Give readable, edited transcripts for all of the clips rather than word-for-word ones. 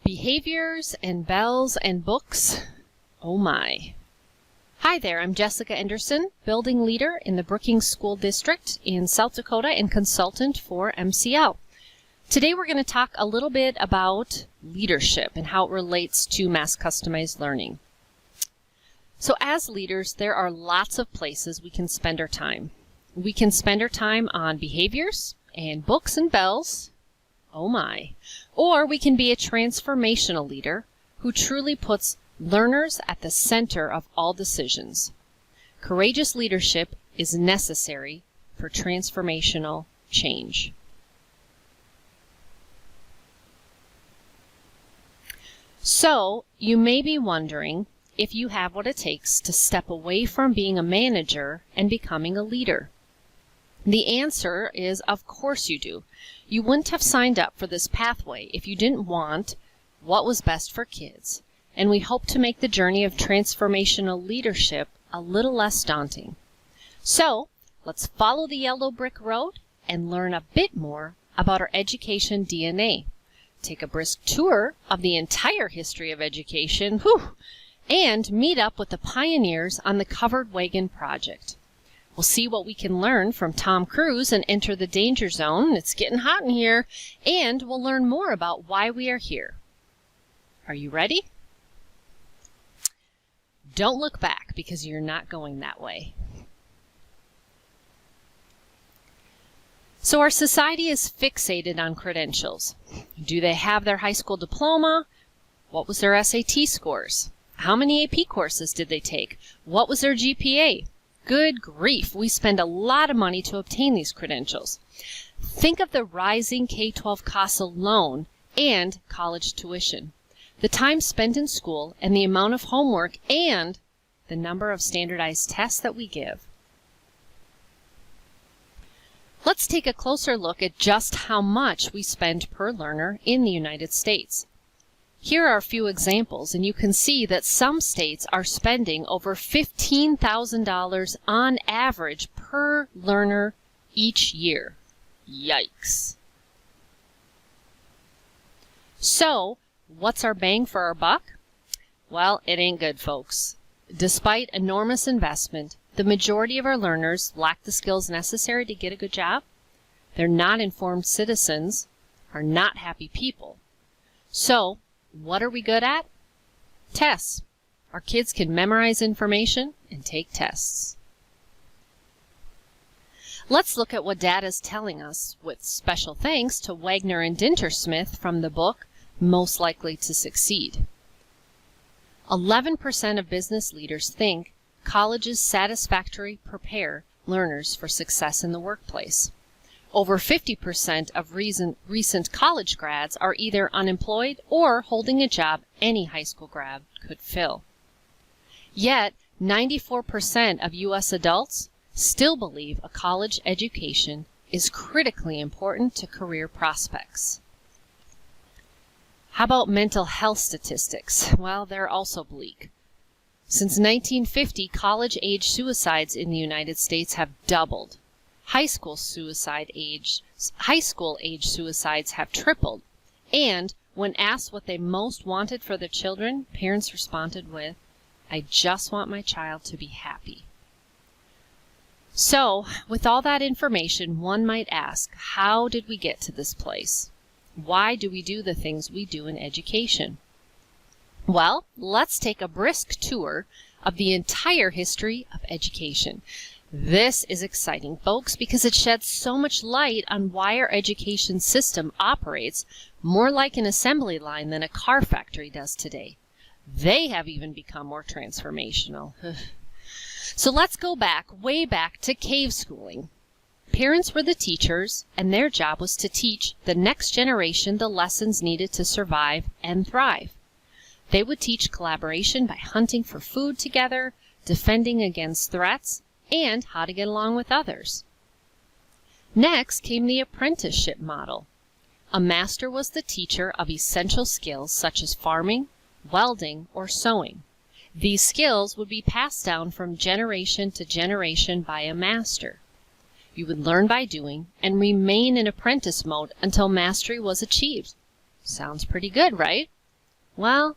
Behaviors and bells and books. Oh my. Hi there, I'm Jessica Anderson, building leader in the Brookings School District in South Dakota and consultant for MCL. Today we're going to talk a little bit about leadership and how it relates to mass customized learning. So as leaders, there are lots of places we can spend our time. We can spend our time on behaviors and books and bells. Oh my. Or we can be a transformational leader who truly puts learners at the center of all decisions. Courageous leadership is necessary for transformational change. So, you may be wondering if you have what it takes to step away from being a manager and becoming a leader. The answer is, of course you do. You wouldn't have signed up for this pathway if you didn't want what was best for kids. And we hope to make the journey of transformational leadership a little less daunting. So, let's follow the yellow brick road and learn a bit more about our education DNA. Take a brisk tour of the entire history of education, and meet up with the pioneers on the Covered Wagon Project. We'll see what we can learn from Tom Cruise and enter the danger zone. It's getting hot in here. And we'll learn more about why we are here. Are you ready? Don't look back because you're not going that way. So our society is fixated on credentials. Do they have their high school diploma? What was their SAT scores? How many AP courses did they take? What was their GPA? Good grief, we spend a lot of money to obtain these credentials. Think of the rising K-12 costs alone and college tuition, the time spent in school and the amount of homework and the number of standardized tests that we give. Let's take a closer look at just how much we spend per learner in the United States. Here are a few examples, and you can see that some states are spending over $15,000 on average per learner each year. Yikes. So, what's our bang for our buck? Well, it ain't good, folks. Despite enormous investment, the majority of our learners lack the skills necessary to get a good job. They're not informed citizens, are not happy people. So, what are we good at? Tests. Our kids can memorize information and take tests. Let's look at what data is telling us, with special thanks to Wagner and Dintersmith from the book Most Likely to Succeed. 11% of business leaders think colleges satisfactorily prepare learners for success in the workplace. Over 50% of recent college grads are either unemployed or holding a job any high school grad could fill. Yet, 94% of U.S. adults still believe a college education is critically important to career prospects. How about mental health statistics? Well, they're also bleak. Since 1950, college-age suicides in the United States have doubled. High school age suicides have tripled. And when asked what they most wanted for their children, parents responded with, "I just want my child to be happy." So, with all that information, one might ask, how did we get to this place? Why do we do the things we do in education? Well, let's take a brisk tour of the entire history of education. This is exciting, folks, because it sheds so much light on why our education system operates more like an assembly line than a car factory does today. They have even become more transformational. So let's go back, way back to cave schooling. Parents were the teachers, and their job was to teach the next generation the lessons needed to survive and thrive. They would teach collaboration by hunting for food together, defending against threats, and how to get along with others. Next came the apprenticeship model. A master was the teacher of essential skills such as farming, welding, or sewing. These skills would be passed down from generation to generation by a master. You would learn by doing and remain in apprentice mode until mastery was achieved. Sounds pretty good, right? Well,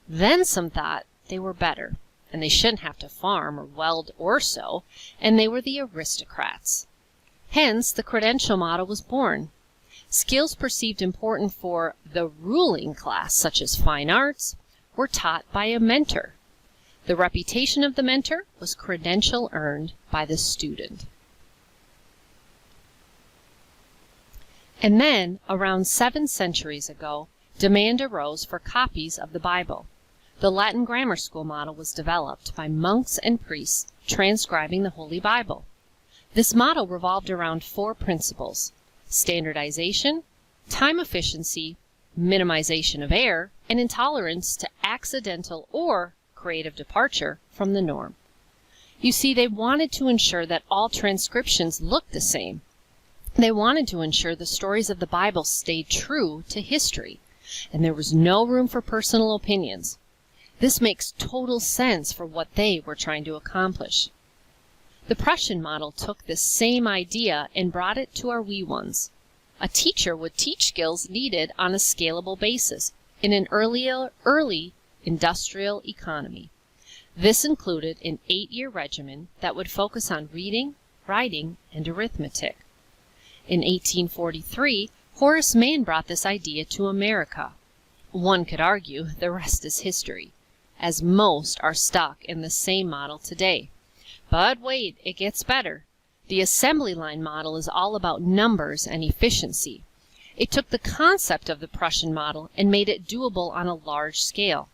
then some thought they were better, and they shouldn't have to farm or weld or sew, and they were the aristocrats. Hence, the credential model was born. Skills perceived important for the ruling class, such as fine arts, were taught by a mentor. The reputation of the mentor was credential earned by the student. And then, around 7 centuries ago, demand arose for copies of the Bible. The Latin grammar school model was developed by monks and priests transcribing the Holy Bible. This model revolved around 4 principles: standardization, time efficiency, minimization of error, and intolerance to accidental or creative departure from the norm. You see, they wanted to ensure that all transcriptions looked the same. They wanted to ensure the stories of the Bible stayed true to history, and there was no room for personal opinions. This makes total sense for what they were trying to accomplish. The Prussian model took this same idea and brought it to our wee ones. A teacher would teach skills needed on a scalable basis in an early industrial economy. This included an 8-year regimen that would focus on reading, writing, and arithmetic. In 1843, Horace Mann brought this idea to America. One could argue the rest is history, as most are stuck in the same model today. But wait, it gets better. The assembly line model is all about numbers and efficiency. It took the concept of the Prussian model and made it doable on a large scale.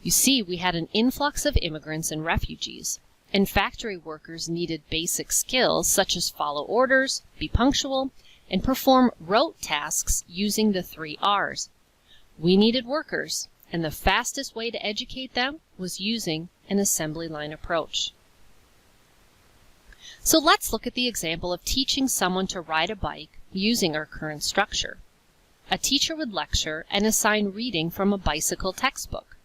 You see, we had an influx of immigrants and refugees, and factory workers needed basic skills such as follow orders, be punctual, and perform rote tasks using the 3 R's. We needed workers, and the fastest way to educate them was using an assembly line approach. So let's look at the example of teaching someone to ride a bike using our current structure. A teacher would lecture and assign reading from a bicycle textbook.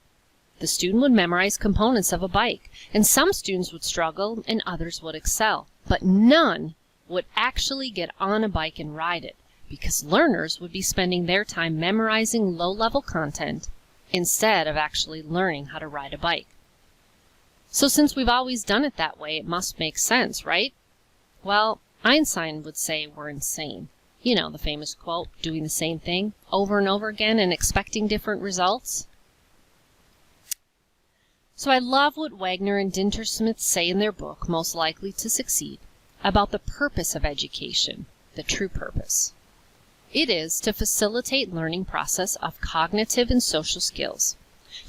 The student would memorize components of a bike, and some students would struggle and others would excel, but none would actually get on a bike and ride it, because learners would be spending their time memorizing low-level content instead of actually learning how to ride a bike. So since we've always done it that way, it must make sense, right? Well, Einstein would say we're insane. You know the famous quote, doing the same thing over and over again and expecting different results. So I love what Wagner and Dintersmith say in their book, Most Likely to Succeed, about the purpose of education, the true purpose. It is to facilitate learning process of cognitive and social skills,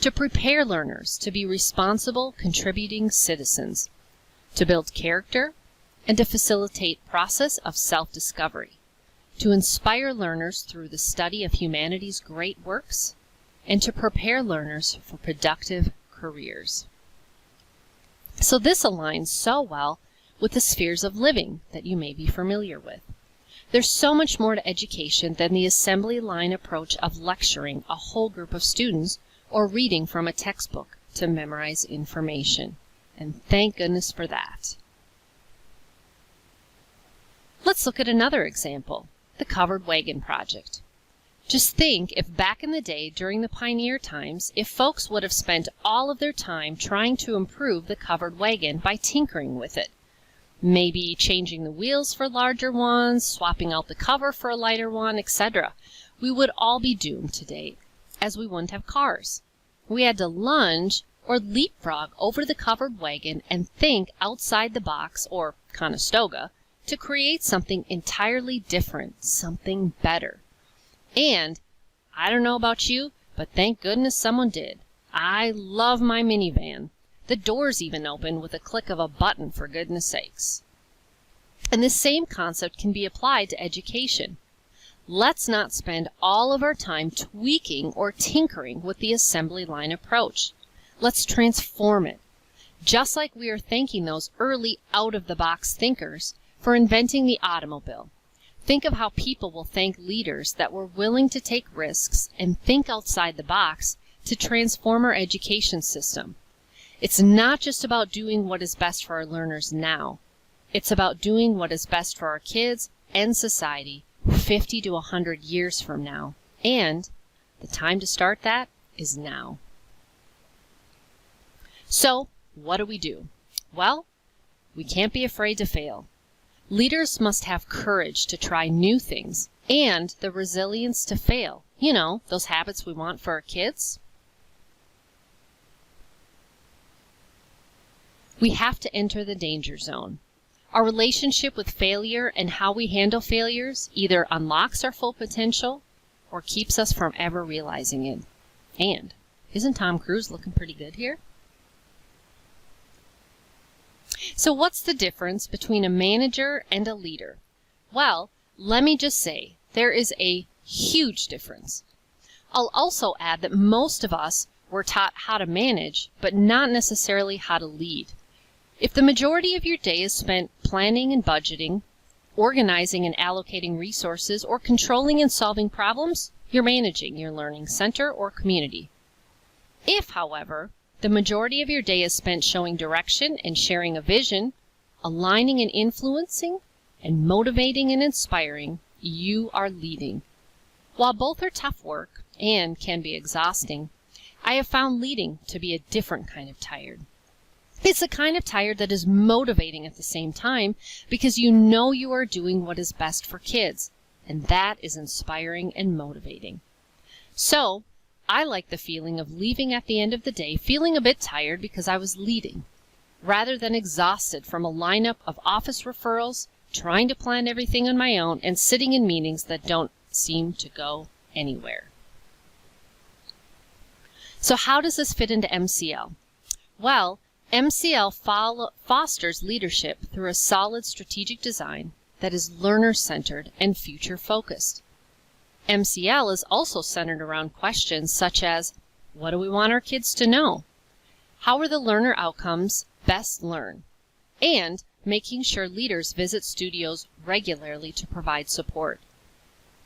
to prepare learners to be responsible, contributing citizens, to build character, and to facilitate process of self-discovery, to inspire learners through the study of humanity's great works, and to prepare learners for productive careers. So this aligns so well with the spheres of living that you may be familiar with. There's so much more to education than the assembly line approach of lecturing a whole group of students or reading from a textbook to memorize information. And thank goodness for that. Let's look at another example, the Covered Wagon Project. Just think if back in the day during the pioneer times, if folks would have spent all of their time trying to improve the covered wagon by tinkering with it. Maybe changing the wheels for larger ones, swapping out the cover for a lighter one, etc. We would all be doomed today, as we wouldn't have cars. We had to lunge or leapfrog over the covered wagon and think outside the box, or Conestoga, to create something entirely different, something better. And, I don't know about you, but thank goodness someone did. I love my minivan. The doors even open with a click of a button, for goodness sakes. And this same concept can be applied to education. Let's not spend all of our time tweaking or tinkering with the assembly line approach. Let's transform it. Just like we are thanking those early out-of-the-box thinkers for inventing the automobile. Think of how people will thank leaders that were willing to take risks and think outside the box to transform our education system. It's not just about doing what is best for our learners now. It's about doing what is best for our kids and society 50 to 100 years from now. And the time to start that is now. So, what do? Well, we can't be afraid to fail. Leaders must have courage to try new things and the resilience to fail. You know, those habits we want for our kids. We have to enter the danger zone. Our relationship with failure and how we handle failures either unlocks our full potential or keeps us from ever realizing it. And isn't Tom Cruise looking pretty good here? So what's the difference between a manager and a leader? Well, let me just say, there is a huge difference. I'll also add that most of us were taught how to manage, but not necessarily how to lead. If the majority of your day is spent planning and budgeting, organizing and allocating resources, or controlling and solving problems, you're managing your learning center or community. If, however, the majority of your day is spent showing direction and sharing a vision, aligning and influencing, and motivating and inspiring, you are leading. While both are tough work and can be exhausting, I have found leading to be a different kind of tired. It's the kind of tired that is motivating at the same time because you know you are doing what is best for kids, and that is inspiring and motivating. So, I like the feeling of leaving at the end of the day feeling a bit tired because I was leading, rather than exhausted from a lineup of office referrals, trying to plan everything on my own, and sitting in meetings that don't seem to go anywhere. So how does this fit into MCL? Well, MCL fosters leadership through a solid strategic design that is learner-centered and future-focused. MCL is also centered around questions such as, what do we want our kids to know? How are the learner outcomes best learned? And making sure leaders visit studios regularly to provide support.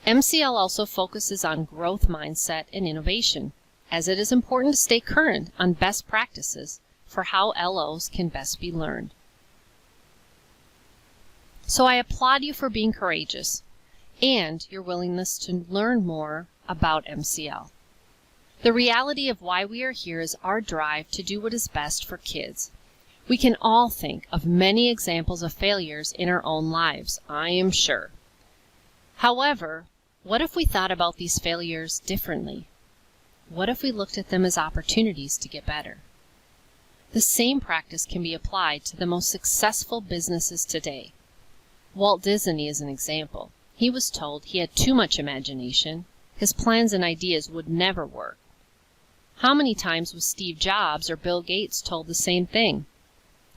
MCL also focuses on growth mindset and innovation, as it is important to stay current on best practices for how LOs can best be learned. So I applaud you for being courageous and your willingness to learn more about MCL. The reality of why we are here is our drive to do what is best for kids. We can all think of many examples of failures in our own lives, I am sure. However, what if we thought about these failures differently? What if we looked at them as opportunities to get better? The same practice can be applied to the most successful businesses today. Walt Disney is an example. He was told he had too much imagination. His plans and ideas would never work. How many times was Steve Jobs or Bill Gates told the same thing?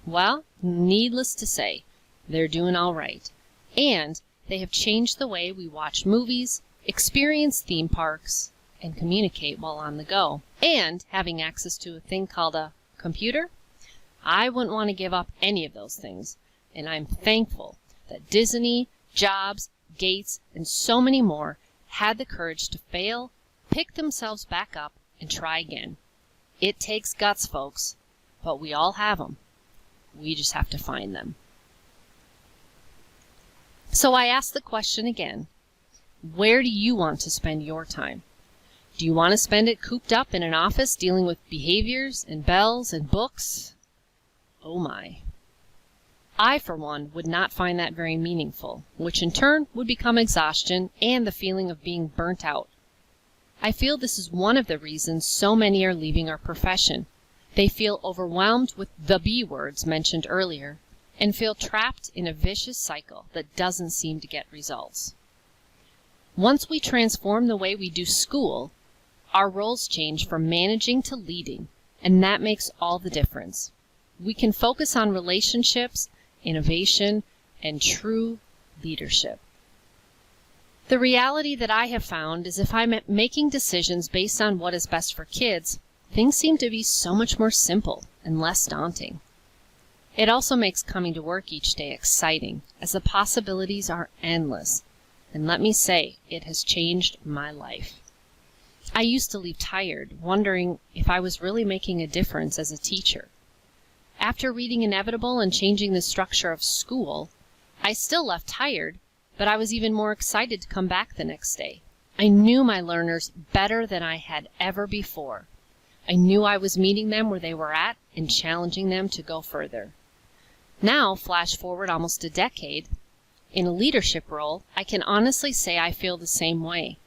Well, needless to say, they're doing all right. And they have changed the way we watch movies, experience theme parks, and communicate while on the go. And having access to a thing called a computer, I wouldn't want to give up any of those things. And I'm thankful that Disney, Jobs, Gates, and so many more had the courage to fail, pick themselves back up, and try again. It takes guts, folks, but we all have them. We just have to find them. So I ask the question again, where do you want to spend your time? Do you want to spend it cooped up in an office dealing with behaviors and bells and books? Oh my. I, for one, would not find that very meaningful, which in turn would become exhaustion and the feeling of being burnt out. I feel this is one of the reasons so many are leaving our profession. They feel overwhelmed with the B words mentioned earlier and feel trapped in a vicious cycle that doesn't seem to get results. Once we transform the way we do school, our roles change from managing to leading, and that makes all the difference. We can focus on relationships, innovation, and true leadership. The reality that I have found is if I'm making decisions based on what is best for kids, things seem to be so much more simple and less daunting. It also makes coming to work each day exciting, as the possibilities are endless. And let me say, it has changed my life. I used to leave tired, wondering if I was really making a difference as a teacher. After reading Inevitable and changing the structure of school, I still left tired, but I was even more excited to come back the next day. I knew my learners better than I had ever before. I knew I was meeting them where they were at and challenging them to go further. Now, flash forward almost a decade, in a leadership role, I can honestly say I feel the same way.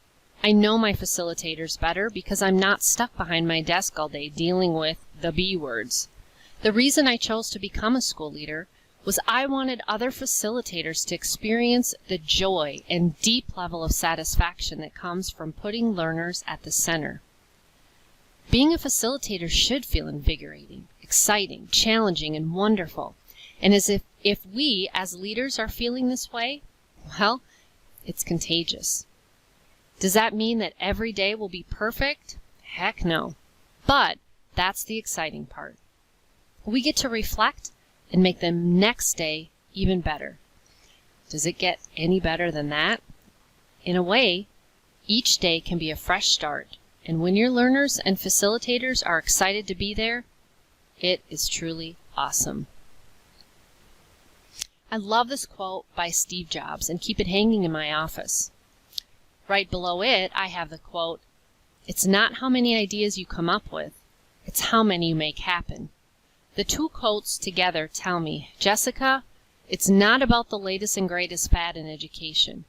I know my facilitators better because I'm not stuck behind my desk all day dealing with the B words. The reason I chose to become a school leader was I wanted other facilitators to experience the joy and deep level of satisfaction that comes from putting learners at the center. Being a facilitator should feel invigorating, exciting, challenging, and wonderful. And as if we as leaders are feeling this way, well, it's contagious. Does that mean that every day will be perfect? Heck no. But that's the exciting part. We get to reflect and make the next day even better. Does it get any better than that? In a way, each day can be a fresh start. And when your learners and facilitators are excited to be there, it is truly awesome. I love this quote by Steve Jobs and keep it hanging in my office. Right below it, I have the quote, "It's not how many ideas you come up with, it's how many you make happen." The two quotes together tell me, Jessica, it's not about the latest and greatest fad in education.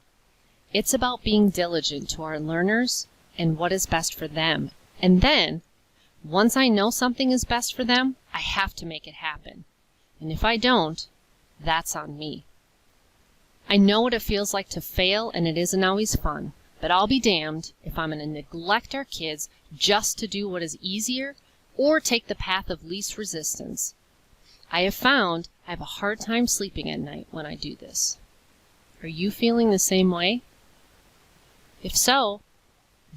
It's about being diligent to our learners and what is best for them. And then, once I know something is best for them, I have to make it happen. And if I don't, that's on me. I know what it feels like to fail, and it isn't always fun. But I'll be damned if I'm going to neglect our kids just to do what is easier or take the path of least resistance. I have found I have a hard time sleeping at night when I do this. Are you feeling the same way? If so,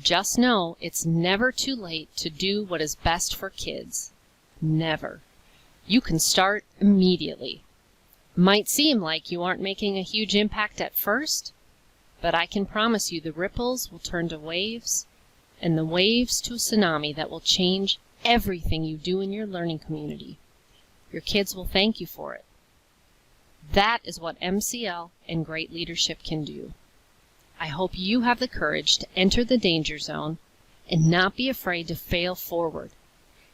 just know it's never too late to do what is best for kids. Never. You can start immediately. Might seem like you aren't making a huge impact at first, but I can promise you the ripples will turn to waves, and the waves to a tsunami that will change everything you do in your learning community. Your kids will thank you for it. That is what MCL and great leadership can do. I hope you have the courage to enter the danger zone and not be afraid to fail forward.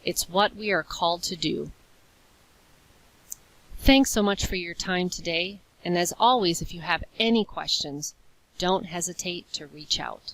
It's what we are called to do. Thanks so much for your time today, and as always, if you have any questions, don't hesitate to reach out.